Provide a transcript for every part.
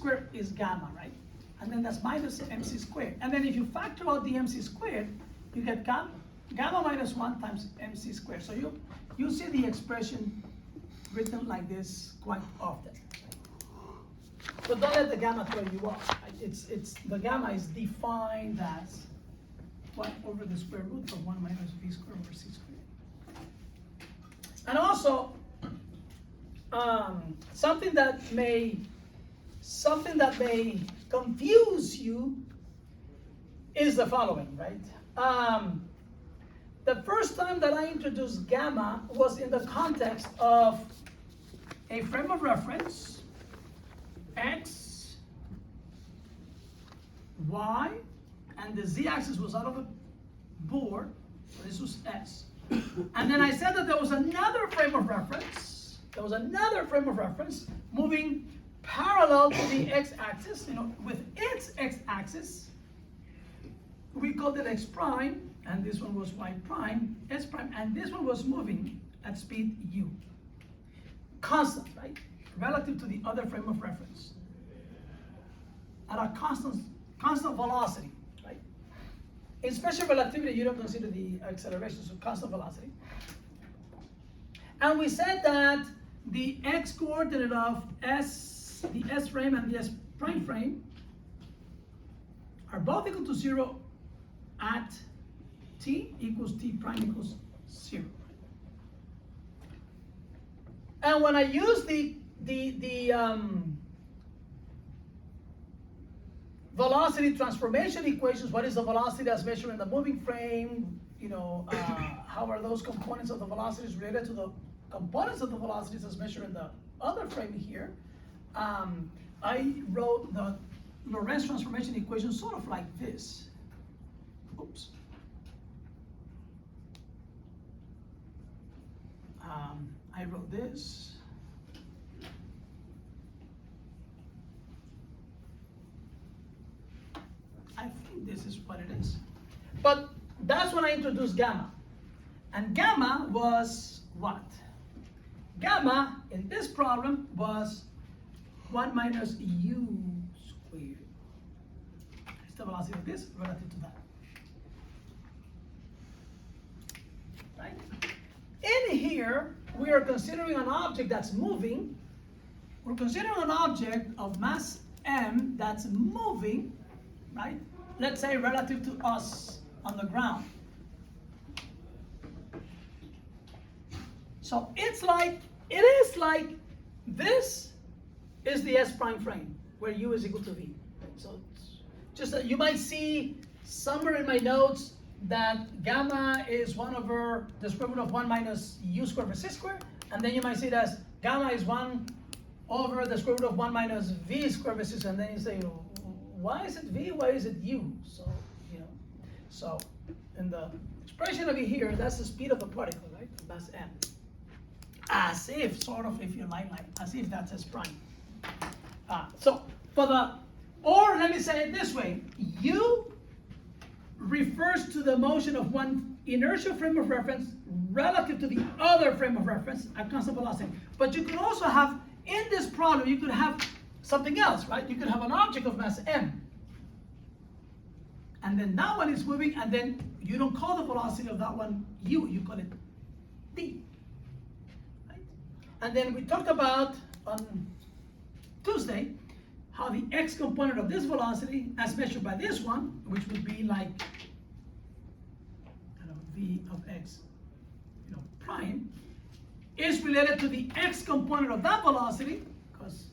squared is gamma, right? And then that's minus mc squared. And then if you factor out the mc squared, you get gamma minus 1 times mc squared. So you see the expression written like this quite often. But don't let the gamma throw you off. It's the gamma is defined as 1 over the square root of 1 minus v squared over c squared. And also, something that may confuse you is the following, right? The first time that I introduced gamma was in the context of a frame of reference, x, y, and the z-axis was out of the board, so this was s. And then I said that there was another frame of reference, moving parallel to the x-axis, with its x-axis. We called it x prime, and this one was y prime, s prime, and this one was moving at speed u. Constant, right? Relative to the other frame of reference. At a constant velocity, right? In special relativity, you don't consider the acceleration, so constant velocity. And we said that the x coordinate of s, the s frame and the s prime frame are both equal to 0 at t equals t prime equals 0. And when I use the velocity transformation equations, what is the velocity that's measured in the moving frame? How are those components of the velocities related to the components of the velocities as measured in the other frame here? I wrote the Lorentz transformation equation sort of like this. Oops. I wrote this. I think this is what it is. But that's when I introduced gamma. And gamma was what? Gamma in this problem was 1 minus u squared. It's the velocity of this relative to that. Right? In here, we are considering an object that's moving. We're considering an object of mass m that's moving, right? Let's say relative to us on the ground. So it is like this is the s prime frame where u is equal to v. So it's just that you might see somewhere in my notes that gamma is 1 over the square root of 1 minus u squared over c squared, and then you might see it as gamma is 1 over the square root of 1 minus v squared over c squared, and then you say, why is it v, why is it u? So in the expression over here, that's the speed of the particle, right? That's m. As if, sort of, if you like, as if that's s prime. Or let me say it this way, u refers to the motion of one inertial frame of reference relative to the other frame of reference at constant velocity. But you could also have, in this problem, you could have something else, right? You could have an object of mass m. And then that one is moving, and then you don't call the velocity of that one u, you call it d. Right? And then we talked about on Tuesday how the x component of this velocity, as measured by this one, which would be like v of x, prime, is related to the x component of that velocity, because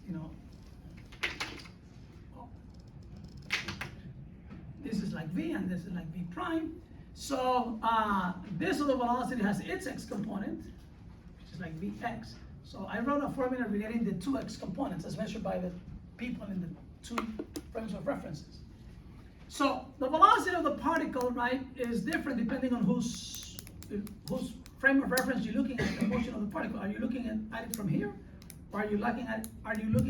this is like v and this is like v prime. So this other velocity has its x component, which is like vx. So I wrote a formula relating the two x components as measured by the people in the two frames of references. So the velocity of the particle, right, is different depending on whose frame of reference you're looking at the motion of the particle. Are you looking at it from here, or are you looking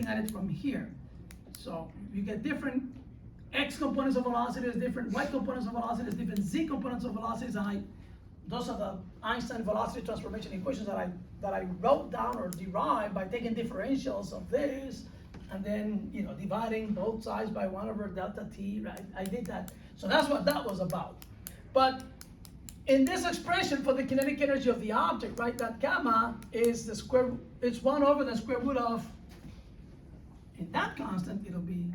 at it from here? So you get different x components of velocities, different y components of velocities, different z components of velocities, and those are the Einstein velocity transformation equations that I wrote down or derived by taking differentials of this and then, dividing both sides by 1/delta t, right? I did that. So that's what that was about. But in this expression for the kinetic energy of the object, right, that gamma is it's 1 over the square root of, in that constant, it'll be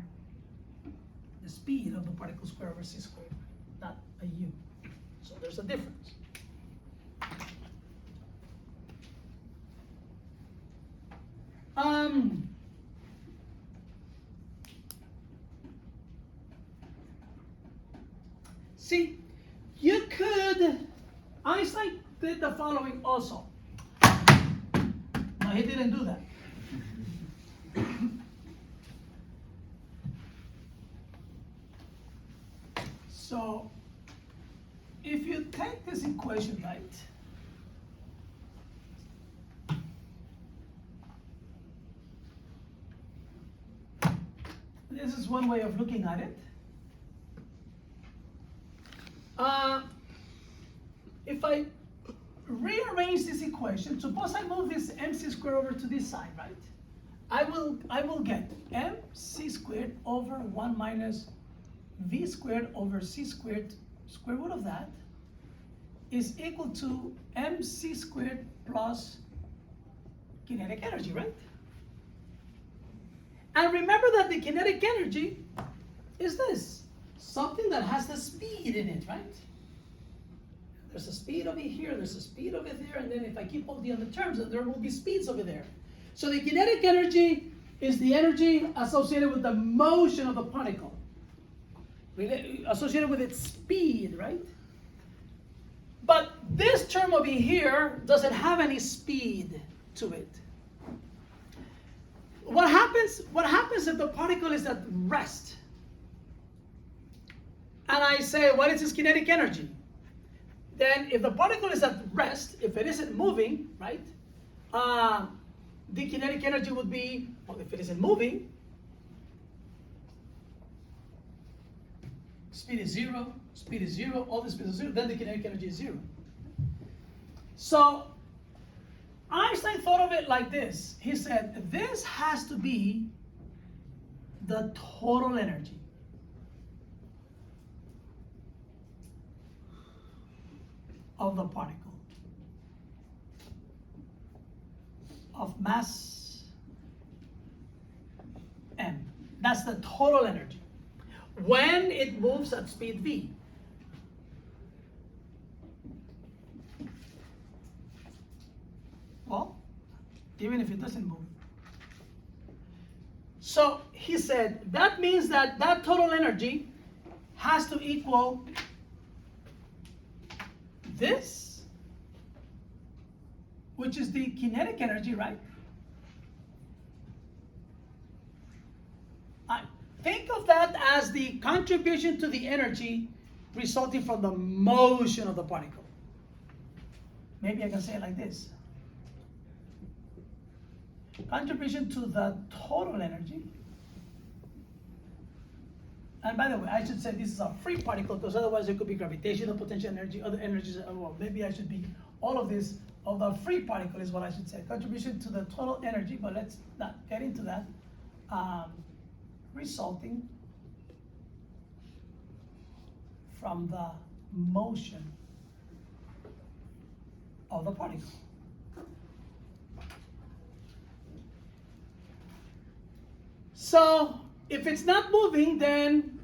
the speed of the particle squared over c squared, not a u. So there's a difference. See, you could, Einstein did the following also. No, he didn't do that. So, if you take this equation, right, this is one way of looking at it. If I rearrange this equation, suppose I move this mc squared over to this side, right? I will get mc squared over 1 minus v squared over c squared, square root of that, is equal to mc squared plus kinetic energy, right? And remember that the kinetic energy is this, something that has the speed in it, right? There's a speed over here, there's a speed over there, and then if I keep all the other terms, then there will be speeds over there. So the kinetic energy is the energy associated with the motion of the particle, associated with its speed, right? But this term over here doesn't have any speed to it. What happens if the particle is at rest? And I say, what is its kinetic energy? Then if the particle is at rest, if it isn't moving, right, the kinetic energy would be, well, if it isn't moving, speed is zero, all the speed is zero, then the kinetic energy is zero. So Einstein thought of it like this. He said, this has to be the total energy of the particle, of mass m. That's the total energy when it moves at speed v. Well, even if it doesn't move. So he said that means that that total energy has to equal this, which is the kinetic energy, right? Think of that as the contribution to the energy resulting from the motion of the particle. Maybe I can say it like this. Contribution to the total energy. And by the way, I should say this is a free particle, because otherwise it could be gravitational potential energy, other energies. Well, maybe I should be all of this, of the free particle is what I should say. Contribution to the total energy, but let's not get into that. Resulting from the motion of the particle. So if it's not moving, then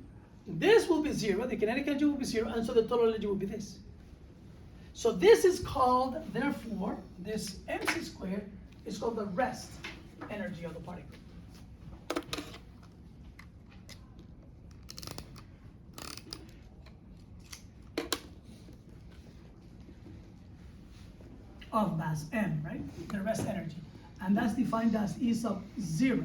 this will be zero, the kinetic energy will be zero, and so the total energy will be this. So this is called, therefore, this mc squared is called the rest energy of the particle. Of mass m, right? The rest energy. And that's defined as E sub 0.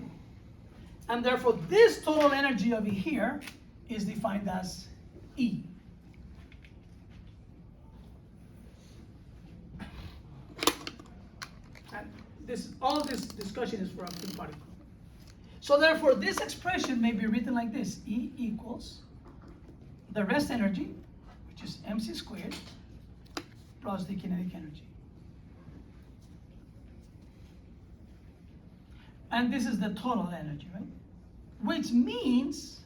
And therefore, this total energy over here is defined as E. And all this discussion is for a free particle. So therefore, this expression may be written like this. E equals the rest energy, which is mc squared, plus the kinetic energy. And this is the total energy, right? which means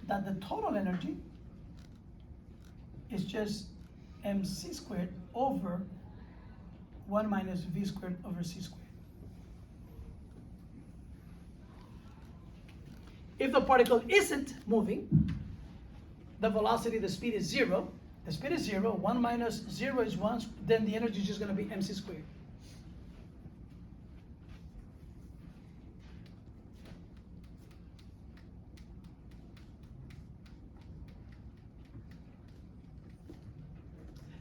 that the total energy is just mc squared over 1 minus v squared over c squared. If the particle isn't moving, the velocity, the speed is 0. The speed is 0, 1 minus 0 is 1, then the energy is just going to be mc squared.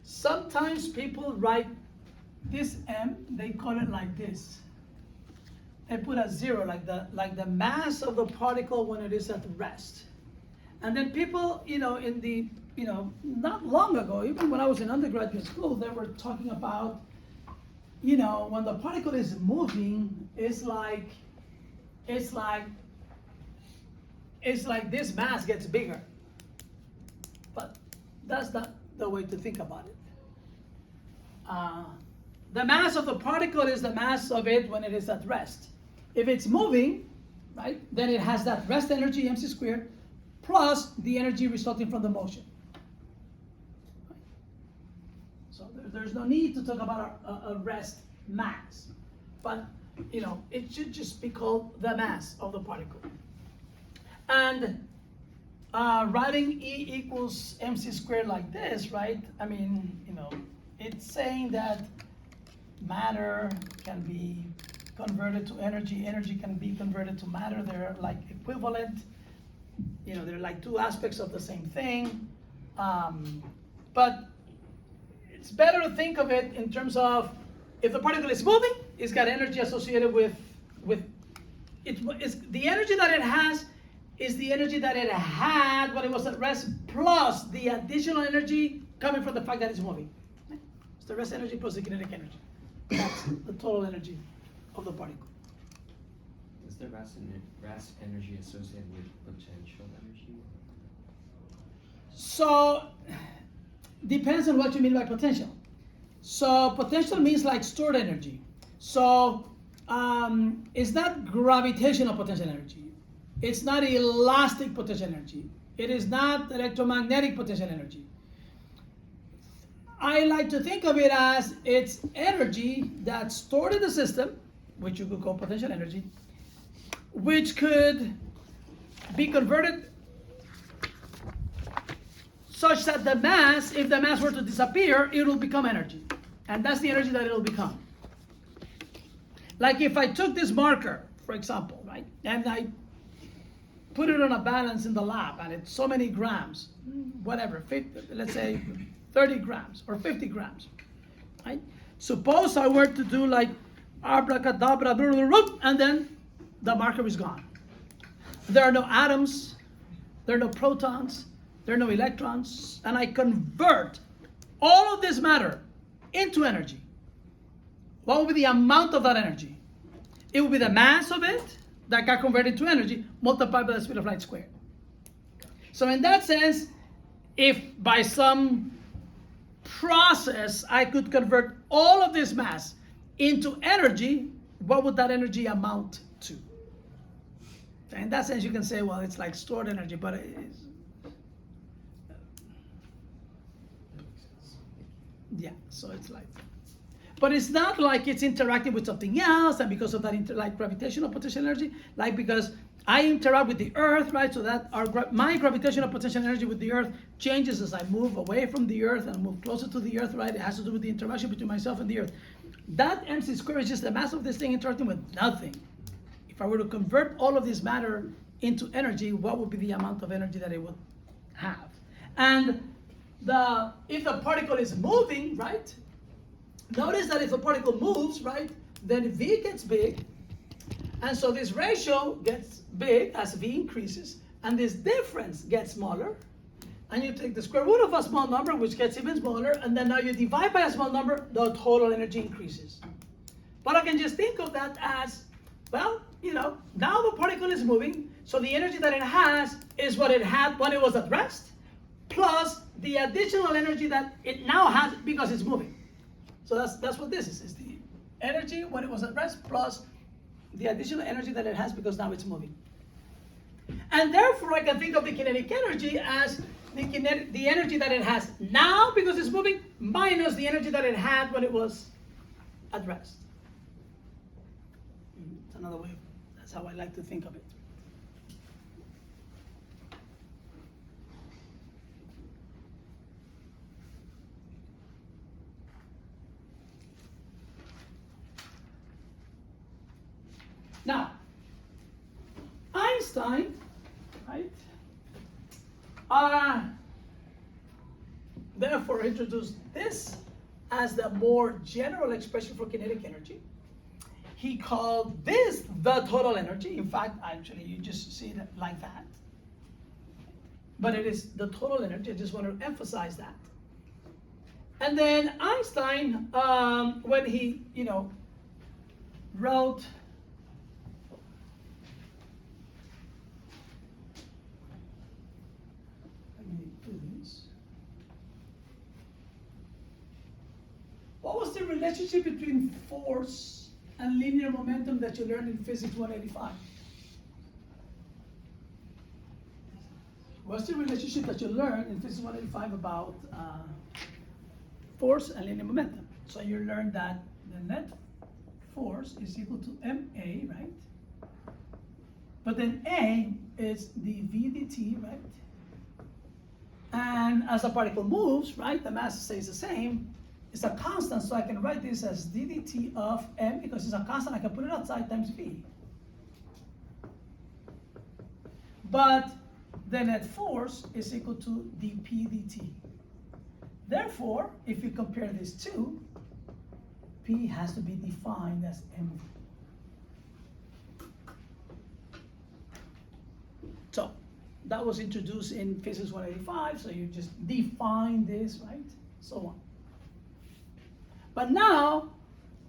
Sometimes people write this m, they call it like this. They put a 0, like the mass of the particle when it is at rest. And then people, not long ago, even when I was in undergraduate school, they were talking about, when the particle is moving, it's like this mass gets bigger. But that's not the way to think about it. The mass of the particle is the mass of it when it is at rest. If it's moving, right, then it has that rest energy, mc squared, plus the energy resulting from the motion. Right? So there's no need to talk about a rest mass. But, it should just be called the mass of the particle. And writing E equals mc squared like this, right? I mean, it's saying that matter can be converted to energy, energy can be converted to matter. They're like equivalent. They're like two aspects of the same thing. But it's better to think of it in terms of if the particle is moving, it's got energy associated with it. Is the energy that it has is the energy that it had when it was at rest, plus the additional energy coming from the fact that it's moving. It's the rest energy plus the kinetic energy. That's the total energy of the particle. Is the rest energy associated with potential energy? So, depends on what you mean by potential. So, potential means like stored energy. So, it's not gravitational potential energy. It's not elastic potential energy. It is not electromagnetic potential energy. I like to think of it as it's energy that's stored in the system, which you could call potential energy, which could be converted such that the mass, if the mass were to disappear, it will become energy. And that's the energy that it will become. Like if I took this marker, for example, right, and I put it on a balance in the lab, and it's so many grams, whatever, let's say 30 grams or 50 grams, right? Suppose I were to do like abracadabra, and then the marker is gone. There are no atoms, there are no protons, there are no electrons, and I convert all of this matter into energy. What will be the amount of that energy? It will be the mass of it that got converted to energy multiplied by the speed of light squared. So in that sense, if by some process I could convert all of this mass into energy, what would that energy amount to? In that sense, you can say, well, it's like stored energy, but it is. Yeah, so it's like, but it's not like it's interacting with something else, and because of that, like gravitational potential energy, like because I interact with the Earth, right? So that my gravitational potential energy with the Earth changes as I move away from the Earth and move closer to the Earth, right? It has to do with the interaction between myself and the Earth. That mc squared is just the mass of this thing interacting with nothing. If I were to convert all of this matter into energy, what would be the amount of energy that it would have? And if the particle is moving, right? Notice that if the particle moves, right, then V gets big, and so this ratio gets big as V increases, and this difference gets smaller, and you take the square root of a small number, which gets even smaller, and then now you divide by a small number, the total energy increases. But I can just think of that as, well, now the particle is moving, so the energy that it has is what it had when it was at rest, plus the additional energy that it now has because it's moving. So that's what this is the energy when it was at rest plus the additional energy that it has because now it's moving. And therefore, I can think of the kinetic energy as the energy that it has now because it's moving minus the energy that it had when it was at rest. It's another way. That's how I like to think of it. Now, Einstein, right, therefore introduced this as the more general expression for kinetic energy. He called this the total energy. In fact, actually, you just see it like that. But it is the total energy. I just want to emphasize that. And then Einstein, when he, wrote what was the relationship between force and linear momentum that you learned in Physics 185? What's the relationship that you learned in Physics 185 about force and linear momentum? So you learned that the net force is equal to ma, right? But then A is the v dt, right? And as the particle moves, right, the mass stays the same. It's a constant, so I can write this as d dt of m, because it's a constant, I can put it outside, times v. But the net force is equal to dp dt. Therefore, if you compare these two, P has to be defined as mv. So, that was introduced in Physics 185, so you just define this, right? So on. But now,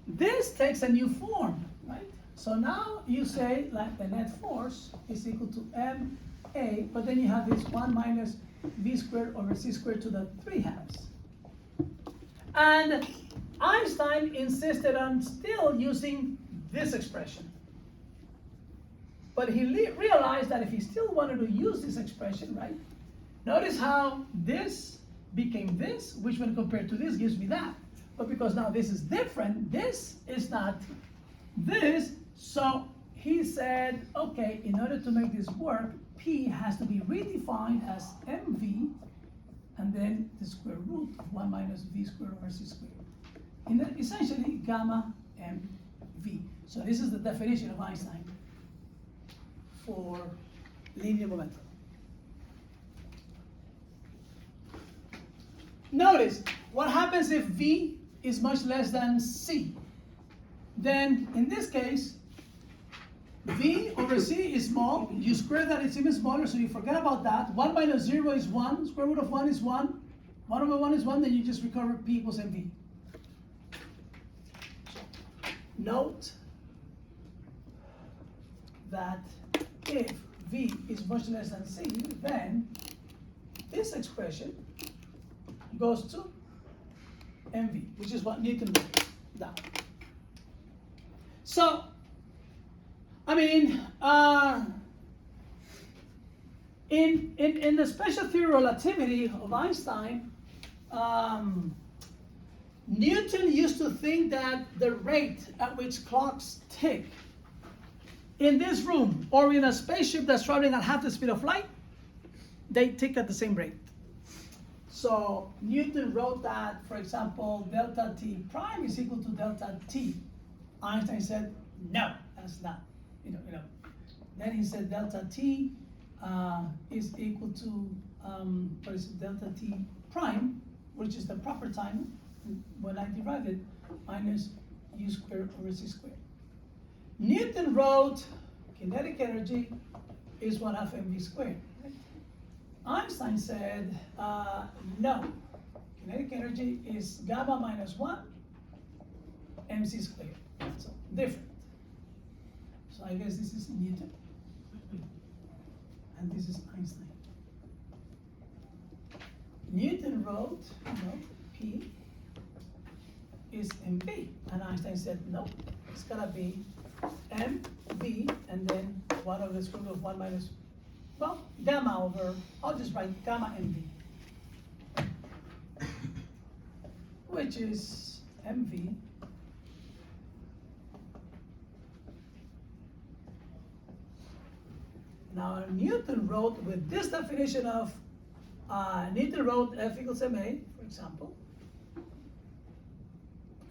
this takes a new form, right? So now you say like the net force is equal to ma, but then you have this 1 minus v squared over c squared to the 3/2. And Einstein insisted on still using this expression. But he realized that if he still wanted to use this expression, right? Notice how this became this, which when compared to this gives me that. But because now this is different, this is not this, so he said, okay, in order to make this work, P has to be redefined as mv, and then the square root of 1 minus v squared over c squared. And then essentially, gamma mv. So this is the definition of Einstein for linear momentum. Notice, what happens if v is much less than c? Then, in this case, v over c is small. You square that, it's even smaller, so you forget about that. 1 minus 0 is 1. Square root of 1 is 1. 1 over 1 is 1, then you just recover p equals mv. Note that if v is much less than c, then this expression goes to mv, which is what Newton wrote down. So, I mean, in the special theory of relativity of Einstein, Newton used to think that the rate at which clocks tick in this room or in a spaceship that's traveling at half the speed of light, they tick at the same rate. So Newton wrote that, for example, delta t prime is equal to delta t. Einstein said, no, that's not. Then he said delta t is equal to what is it, delta t prime, which is the proper time when I derived it, minus u squared over c squared. Newton wrote kinetic energy is 1/2 mv squared. Right? Einstein said, no, kinetic energy is gamma minus 1 mc squared. So different. So I guess this is Newton, and this is Einstein. Newton wrote, P is mv, and Einstein said, no, it's gonna be mv, and then 1 over the square root of 1 minus, well, gamma over, I'll just write gamma mv, which is mv now Newton wrote with this definition of Newton wrote F equals ma, for example.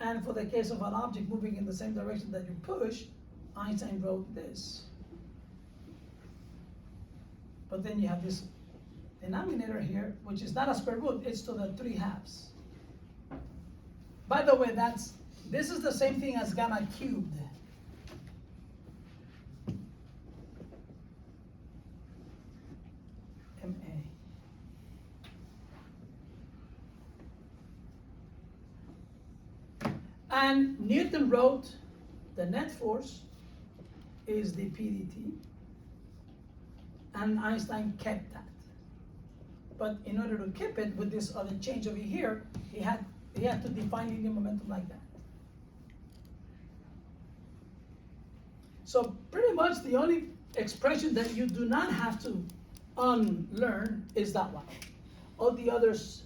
And for the case of an object moving in the same direction that you push, Einstein wrote this. But then you have this denominator here, which is not a square root, it's to the 3/2. By the way, this is the same thing as gamma cubed. MA. And Newton wrote the net force is the PDT, and Einstein kept that. But in order to keep it with this other change over here, he had to define linear momentum like that. So pretty much the only expression that you do not have to unlearn is that one. All the others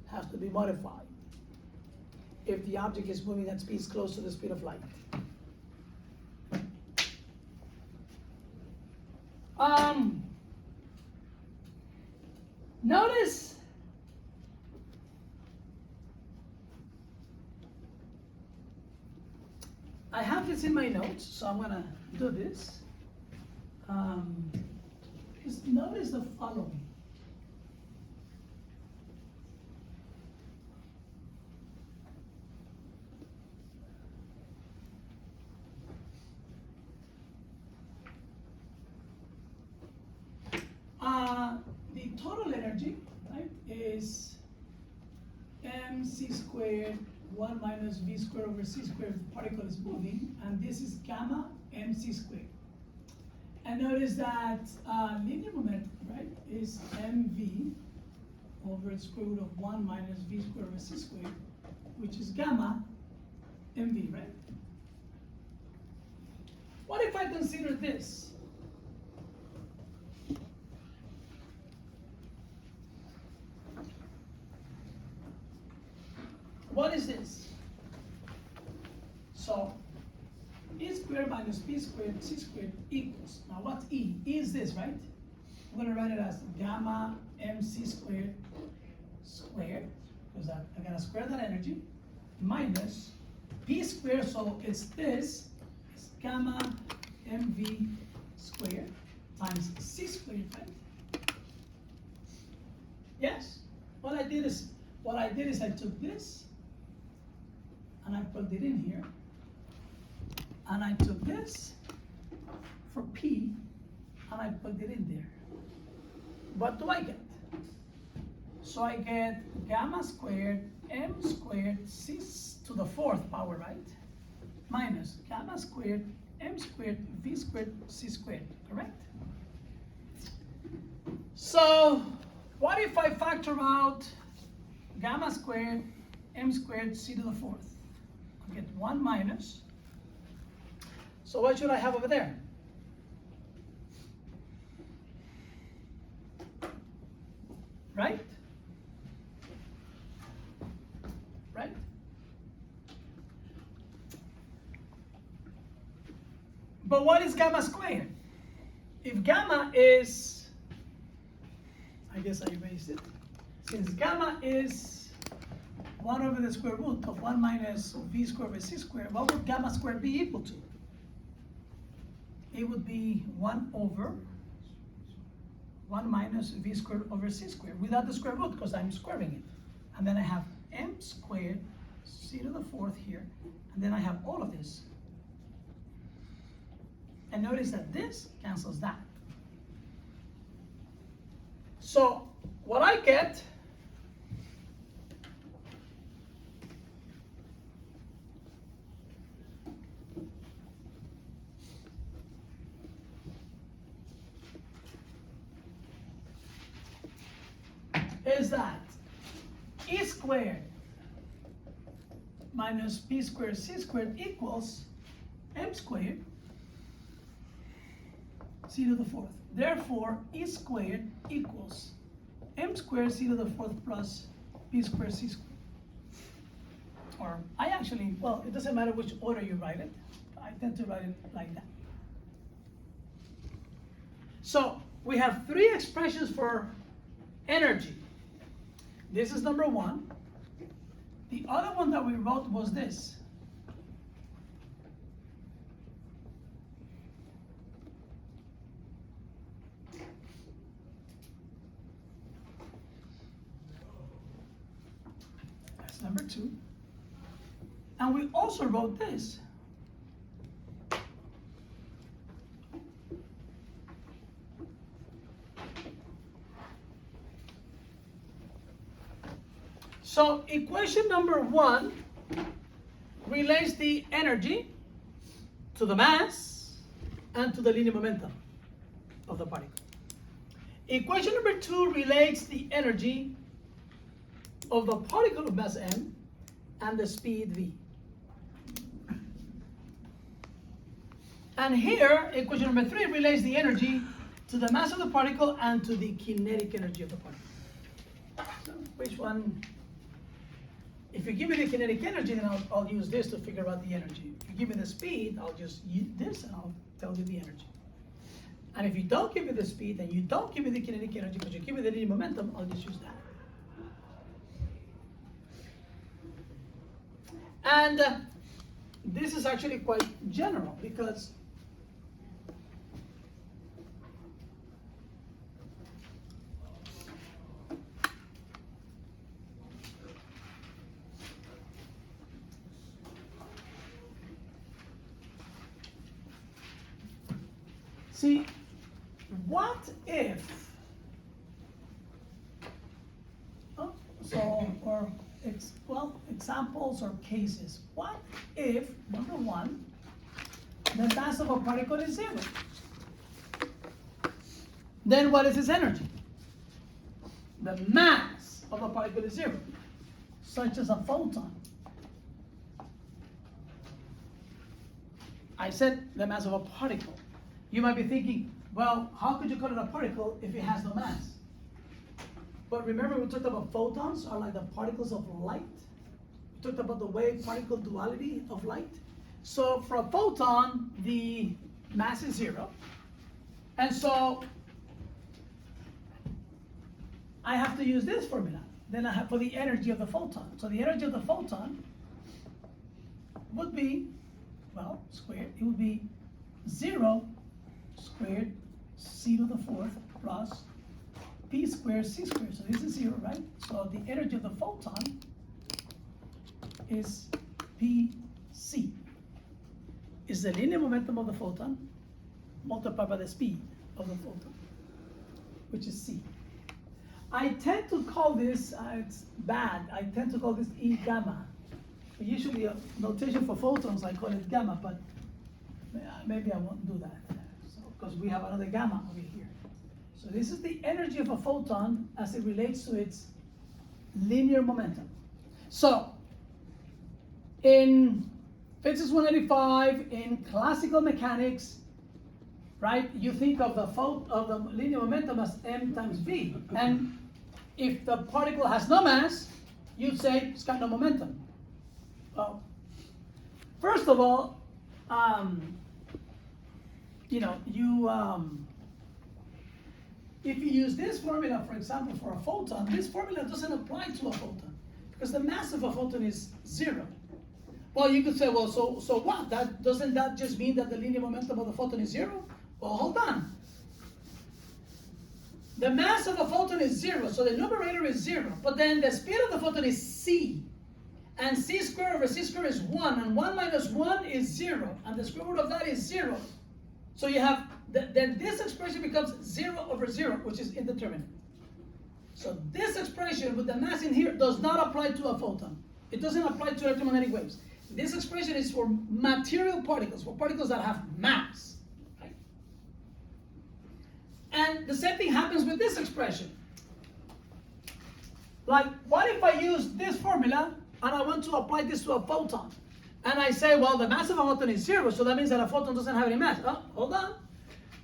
have to be modified if the object is moving at speeds close to the speed of light. Notice I have this in my notes, so I'm gonna do this. Just notice the following. The total energy, right, is mc squared 1 minus v squared over c squared if the particle is moving, and this is gamma mc squared. And notice that linear momentum, right, is mv over the square root of 1 minus v squared over c squared, which is gamma mv, right? What if I consider this? What is this? So, e squared minus b squared c squared equals, now what's e? E is this, right? I'm going to write it as gamma mc squared squared, because I got to square that energy, minus b squared, so it's this, it's gamma mv squared times c squared, right? Yes? What I did is I took this, and I plugged it in here, and I took this for P, and I plugged it in there. What do I get? So I get gamma squared m squared c to the 4th power, right? Minus gamma squared m squared v squared c squared, correct? So what if I factor out gamma squared m squared c to the 4th? I get 1 minus. So what should I have over there? Right? Right? But what is gamma squared? If gamma is, I guess I erased it. Since gamma is 1 over the square root of 1 minus v squared over c squared, what would gamma squared be equal to? It would be 1 over 1 minus v squared over c squared without the square root, because I'm squaring it. And then I have m squared c to the 4th here, and then I have all of this. And notice that this cancels that. So what I get is that e squared minus b squared c squared equals m squared c to the fourth. Therefore, E squared equals m squared c to the fourth plus b squared c squared. Or I actually, well, it doesn't matter which order you write it. I tend to write it like that. So we have three expressions for energy. This is number one. The other one that we wrote was this. That's number two. And we also wrote this. So equation number one relates the energy to the mass and to the linear momentum of the particle. Equation number two relates the energy of the particle of mass m and the speed v. And here, equation number three relates the energy to the mass of the particle and to the kinetic energy of the particle. So which one? If you give me the kinetic energy, then I'll use this to figure out the energy. If you give me the speed, I'll just use this and I'll tell you the energy. And if you don't give me the speed and you don't give me the kinetic energy, but you give me the linear momentum, I'll just use that. And this is actually quite general because see, what if, examples or cases. What if, number one, the mass of a particle is zero? Then what is its energy? The mass of a particle is zero, such as a photon. I said the mass of a particle. You might be thinking, well, how could you call it a particle if it has no mass? But remember we talked about photons are like the particles of light. We talked about the wave-particle duality of light. So for a photon, the mass is zero. And so I have to use this formula. Then I have for the energy of the photon. So the energy of the photon would be, well, squared. It would be 0 squared c to the fourth plus p squared c squared. So this is 0, right? So the energy of the photon is pc. Is the linear momentum of the photon multiplied by the speed of the photon, which is c. I tend to call this, it's bad, I tend to call this E gamma. Usually a notation for photons, I call it gamma, but maybe I won't do that. Because we have another gamma over here. So this is the energy of a photon as it relates to its linear momentum. So in physics 185, in classical mechanics, right, you think of the linear momentum as m times v. And if the particle has no mass, you'd say it's got no momentum. Well, first of all, if you use this formula, for example, for a photon, this formula doesn't apply to a photon because the mass of a photon is 0. Well, you could say, well, so what? Doesn't that just mean that the linear momentum of the photon is 0? Well, hold on. The mass of a photon is 0, so the numerator is 0. But then the speed of the photon is c. And c squared over c squared is 1. And 1 minus 1 is 0. And the square root of that is 0. So you have, then this expression becomes 0 over 0, which is indeterminate. So this expression with the mass in here does not apply to a photon. It doesn't apply to electromagnetic waves. This expression is for material particles, for particles that have mass. Right? And the same thing happens with this expression. Like, what if I use this formula and I want to apply this to a photon? and I say, well, the mass of a photon is 0, so that means that a photon doesn't have any mass. Oh, hold on.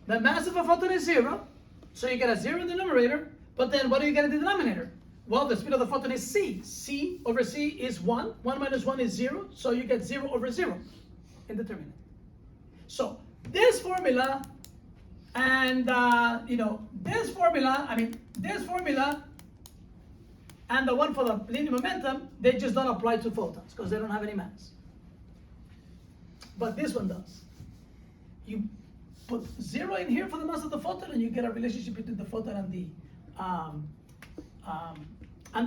The mass of a photon is 0, so you get a 0 in the numerator, but then what do you get in the denominator? Well, the speed of the photon is c. C over c is 1. 1 minus 1 is 0, so you get 0 over 0 in the determinant. So this formula and, this formula and the one for the linear momentum, they just don't apply to photons because they don't have any mass. But this one does. You put 0 in here for the mass of the photon, and you get a relationship between the photon and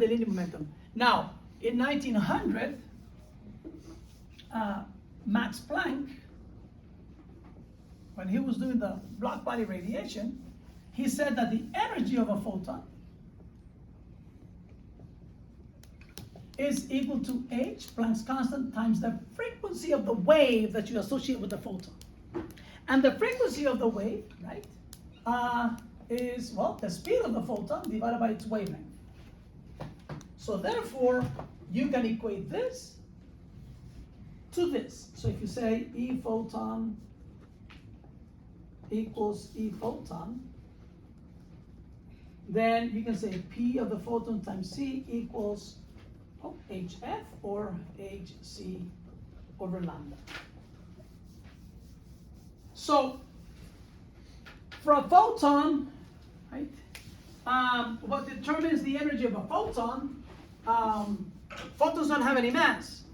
the linear momentum. Now, in 1900, Max Planck, when he was doing the black body radiation, he said that the energy of a photon is equal to h, Planck's constant, times the frequency of the wave that you associate with the photon. And the frequency of the wave, right, is, well, the speed of the photon divided by its wavelength. So therefore, you can equate this to this. So if you say E photon equals E photon, then you can say P of the photon times C equals HF or HC over lambda. So for a photon, right, what determines the energy of a photon, photons don't have any mass.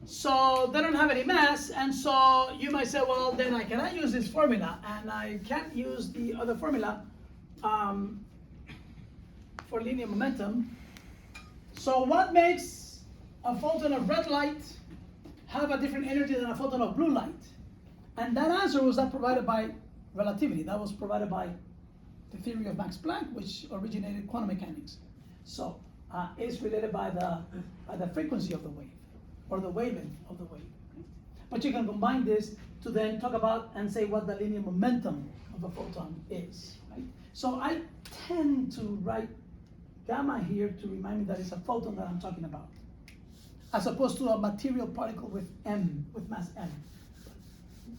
So they don't have any mass, and so you might say, well, then I cannot use this formula, and I can't use the other formula for linear momentum. So what makes a photon of red light have a different energy than a photon of blue light? And that answer was not provided by relativity. That was provided by the theory of Max Planck, which originated quantum mechanics. So it's related by the frequency of the wave, or the wavelength of the wave. But you can combine this to then talk about and say what the linear momentum of a photon is. Right? So I tend to write gamma here to remind me that it's a photon that I'm talking about, as opposed to a material particle with mass m.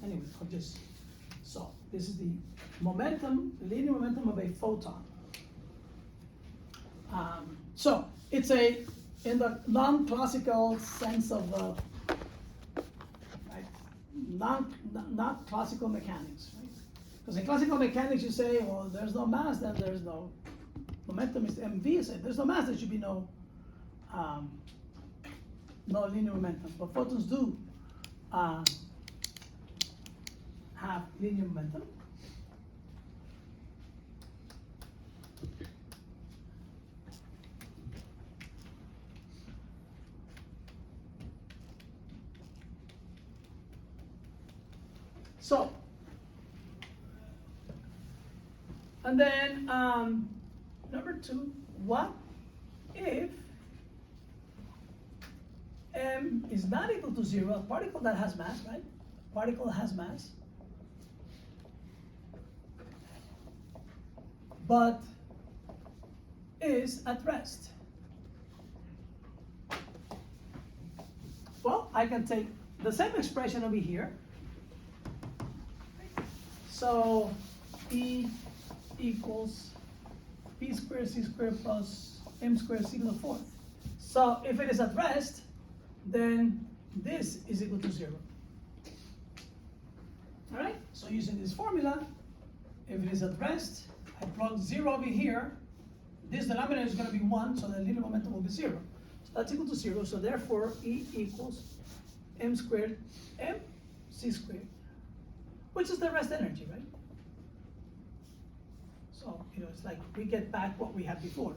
Anyway, so this is the momentum, linear momentum of a photon. So it's in the non-classical sense of right, not classical mechanics, right? Because in classical mechanics you say, well, there's no mass, then there's no momentum is mv. You say there's no mass, there should be no linear momentum. But photons do have linear momentum. So, and then number 2, what if m is not equal to 0, a particle that has mass, right? Particle has mass, but is at rest. Well, I can take the same expression over here. So E equals P squared C squared plus M squared C to the 4th. So if it is at rest, then this is equal to 0. All right, so using this formula, if it is at rest, I plug 0 over here, this denominator is going to be 1, so the linear momentum will be 0. So that's equal to 0, so therefore E equals M squared M C squared, which is the rest energy, right? So, it's like we get back what we had before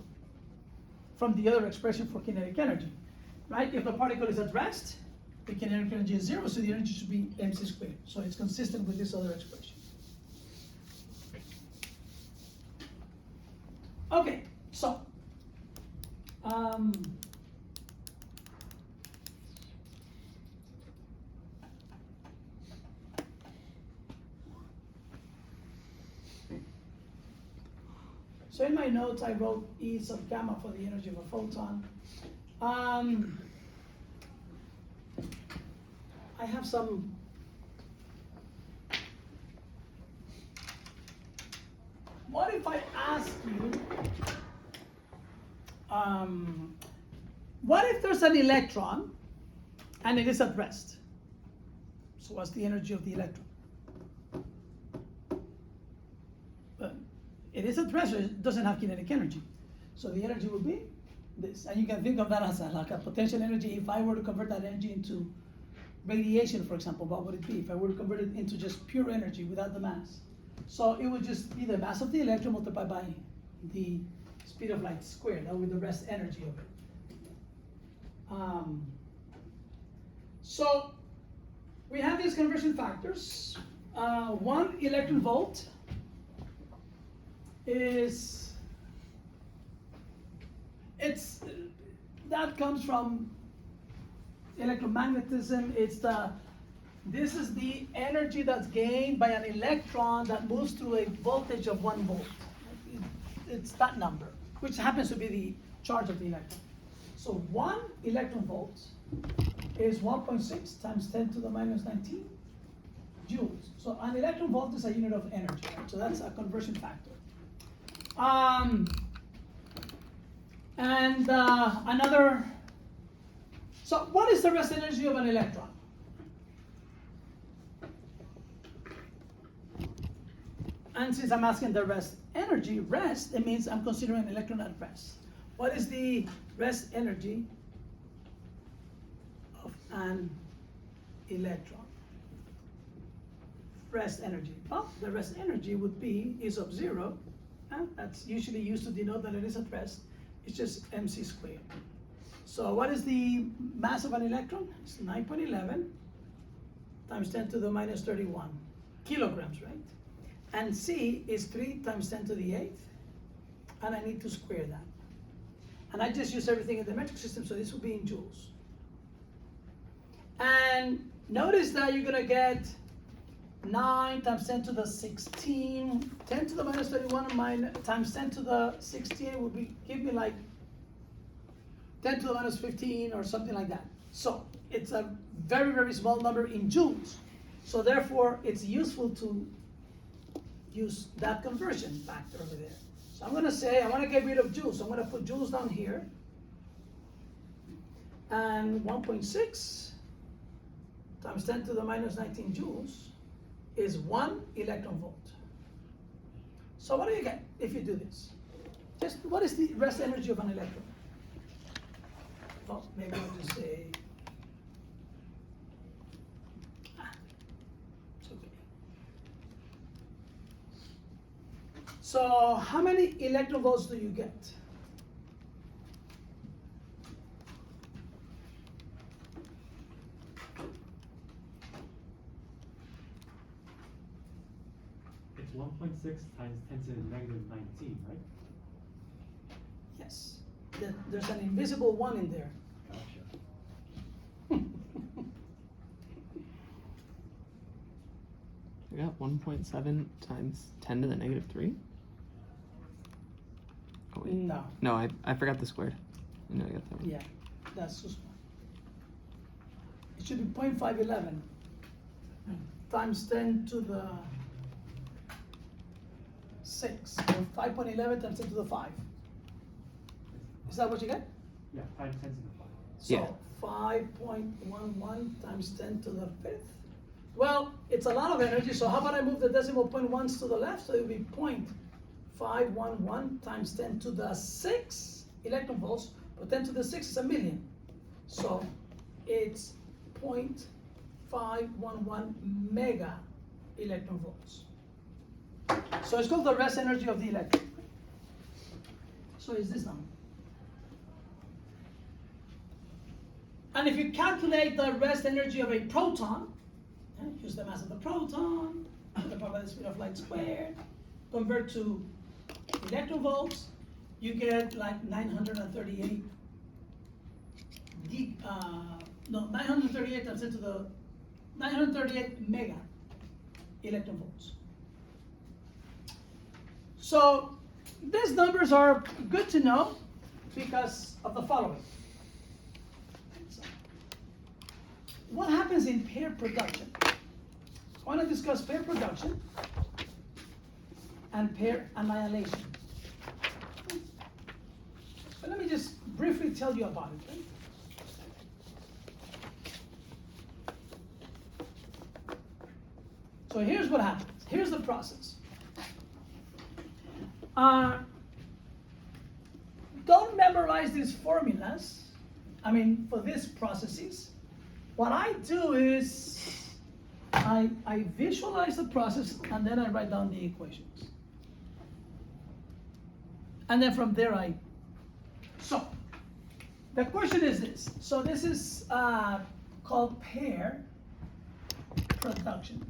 from the other expression for kinetic energy, right? If the particle is at rest, the kinetic energy is 0, so the energy should be mc squared. So it's consistent with this other expression. Okay, so so in my notes I wrote E sub gamma for the energy of a photon. I have some. What if I ask you, what if there's an electron and it is at rest? So what's the energy of the electron? It is at rest, so it doesn't have kinetic energy. So the energy would be this. And you can think of that as like a potential energy. If I were to convert that energy into radiation, for example, what would it be? If I were to convert it into just pure energy without the mass. So it would just be the mass of the electron multiplied by the speed of light squared. That would be the rest energy of it. So we have these conversion factors. 1 electron volt that comes from electromagnetism. This is the energy that's gained by an electron that moves through a voltage of 1 volt. It's that number, which happens to be the charge of the electron. So 1 electron volt is 1.6 times 10 to the minus 19 joules. So an electron volt is a unit of energy, right? So that's a conversion factor. So what is the rest energy of an electron? And since I'm asking the rest energy, it means I'm considering an electron at rest. What is the rest energy of an electron? Rest energy. Well, the rest energy is of 0. That's usually used to denote that it is at rest. It's just mc squared. So what is the mass of an electron? It's 9.11 times 10 to the minus 31 kilograms, right? And C is 3 times 10 to the 8th, and I need to square that. And I just use everything in the metric system, so this will be in joules. And notice that you're gonna get 9 times 10 to the 16, 10 to the minus 31 times 10 to the 16 would give me like 10 to the minus 15 or something like that. So it's a very, very small number in joules. So therefore, it's useful to use that conversion factor over there. So I'm gonna say, I wanna get rid of joules. So I'm gonna put joules down here. And 1.6 times 10 to the minus 19 joules is 1 electron volt. So what do you get if you do this? Just what is the rest energy of an electron? Well, maybe I'll just say, it's okay. So how many electron volts do you get? It's 1.6 times 10 to the negative 19, right? Yes. There's an invisible 1 in there. Gotcha. I got 1.7 times 10 to the negative 3? Oh, wait. No. No, I forgot the squared. I know I got that one. Yeah, that's too small. It should be 0.511 times 10 to the 6, or 5.11 times 10 to the 5. Is that what you get? Yeah, 5 10 to the 5. So Yeah. 5.11 times 10 to the 5th. Well, it's a lot of energy, so how about I move the decimal point ones to the left, so it will be 0.511 times 10 to the 6 electron volts, but 10 to the 6 is a million. So it's 0.511 mega electron volts. So it's called the rest energy of the electron. So it's this number. And if you calculate the rest energy of a proton, use the mass of the proton, multiply by the speed of light squared, convert to electron volts, you get like 938 times 10 to the 938 mega electron volts. So these numbers are good to know because of the following. what happens in pair production? I want to discuss pair production and pair annihilation. But let me just briefly tell you about it. Right? So here's what happens. Here's the process. Don't memorize these formulas. I mean, for these processes. What I do is I visualize the process and then I write down the equations. And then from there so the question is this. So this is called pair production.